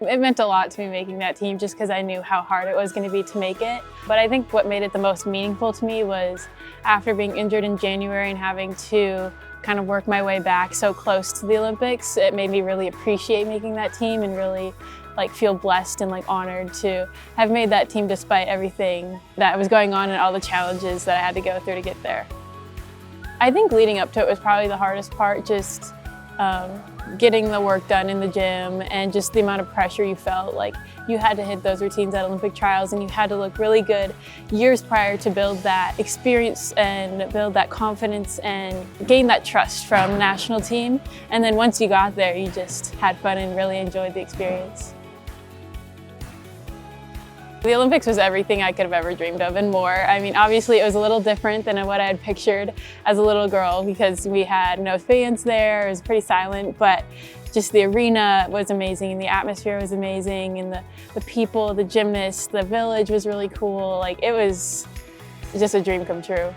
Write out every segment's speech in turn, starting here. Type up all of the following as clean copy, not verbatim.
It meant a lot to me making that team just because I knew how hard it was going to be to make it. But I think what made it the most meaningful to me was after being injured in January and having to kind of work my way back so close to the Olympics, it made me really appreciate making that team and really feel blessed and honored to have made that team despite everything that was going on and all the challenges that I had to go through to get there. I think leading up to it was probably the hardest part, just getting the work done in the gym and just the amount of pressure you felt. You had to hit those routines at Olympic trials and you had to look really good years prior to build that experience and build that confidence and gain that trust from the national team. And then once you got there, you just had fun and really enjoyed the experience. The Olympics was everything I could have ever dreamed of and more. I mean, obviously it was a little different than what I had pictured as a little girl because we had no fans there, it was pretty silent, but just the arena was amazing and the atmosphere was amazing and the people, the gymnasts, the village was really cool. It was just a dream come true.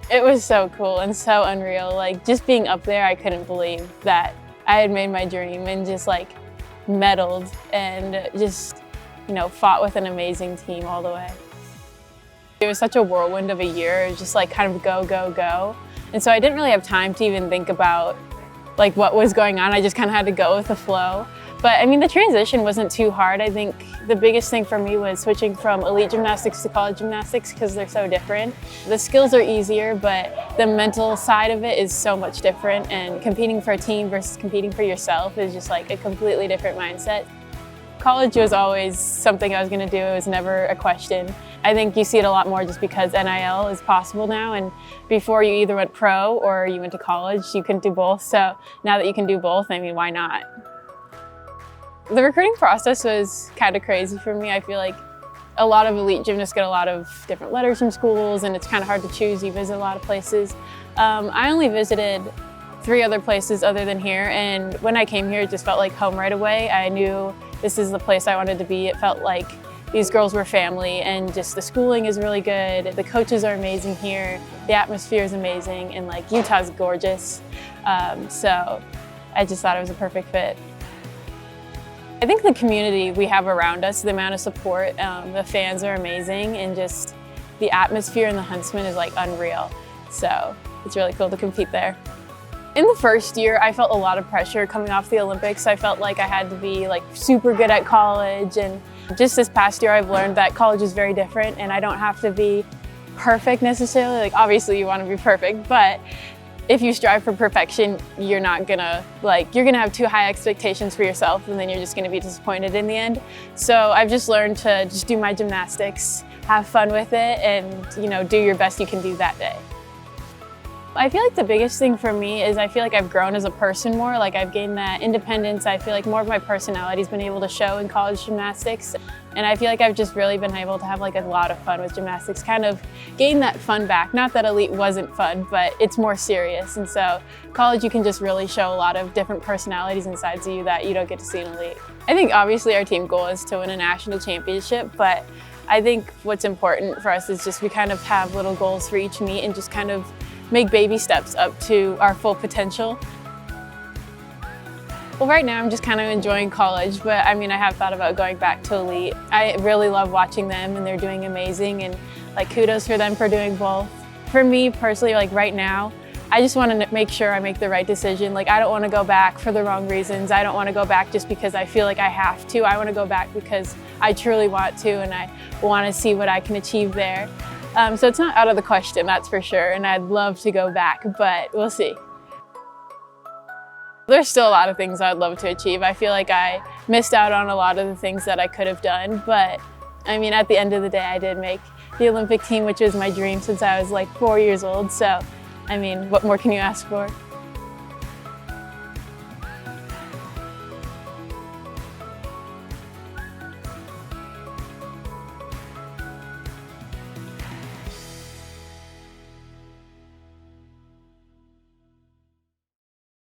It was so cool and so unreal. Just being up there, I couldn't believe that I had made my dream and just medaled and just fought with an amazing team all the way. It was such a whirlwind of a year. It was just kind of go, go, go. And so I didn't really have time to even think about what was going on. I just kind of had to go with the flow. But I mean, the transition wasn't too hard. I think the biggest thing for me was switching from elite gymnastics to college gymnastics because they're so different. The skills are easier, but the mental side of it is so much different. And competing for a team versus competing for yourself is just a completely different mindset. College was always something I was going to do. It was never a question. I think you see it a lot more just because NIL is possible now, and before you either went pro or you went to college, you couldn't do both. So now that you can do both, I mean, why not? The recruiting process was kind of crazy for me. I feel like a lot of elite gymnasts get a lot of different letters from schools and it's kind of hard to choose. You visit a lot of places. I only visited 3 other places other than here, and when I came here it just felt like home right away. I knew this is the place I wanted to be. It felt like these girls were family and just the schooling is really good. The coaches are amazing here. The atmosphere is amazing and Utah's gorgeous. So I just thought it was a perfect fit. I think the community we have around us, the amount of support, the fans are amazing and just the atmosphere in the Huntsman is unreal. So it's really cool to compete there. In the first year, I felt a lot of pressure coming off the Olympics. I felt like I had to be super good at college, and just this past year I've learned that college is very different and I don't have to be perfect necessarily. Obviously you want to be perfect, but if you strive for perfection, you're not gonna you're gonna have too high expectations for yourself and then you're just gonna be disappointed in the end. So I've just learned to just do my gymnastics, have fun with it, and do your best you can do that day. I feel like the biggest thing for me is I feel like I've grown as a person more. I've gained that independence. I feel like more of my personality's been able to show in college gymnastics. And I feel like I've just really been able to have a lot of fun with gymnastics, kind of gain that fun back. Not that elite wasn't fun, but it's more serious. And so college, you can just really show a lot of different personalities and sides of you that you don't get to see in elite. I think obviously our team goal is to win a national championship, but I think what's important for us is just we kind of have little goals for each meet and just kind of make baby steps up to our full potential. Well, right now I'm just kind of enjoying college, but I mean, I have thought about going back to elite. I really love watching them and they're doing amazing, and kudos for them for doing both. For me personally, right now, I just want to make sure I make the right decision. I don't want to go back for the wrong reasons. I don't want to go back just because I feel like I have to. I want to go back because I truly want to and I want to see what I can achieve there. So it's not out of the question, that's for sure, and I'd love to go back, but we'll see. There's still a lot of things I'd love to achieve. I feel like I missed out on a lot of the things that I could have done, but I mean, at the end of the day, I did make the Olympic team, which was my dream since I was 4 years old, so I mean, what more can you ask for?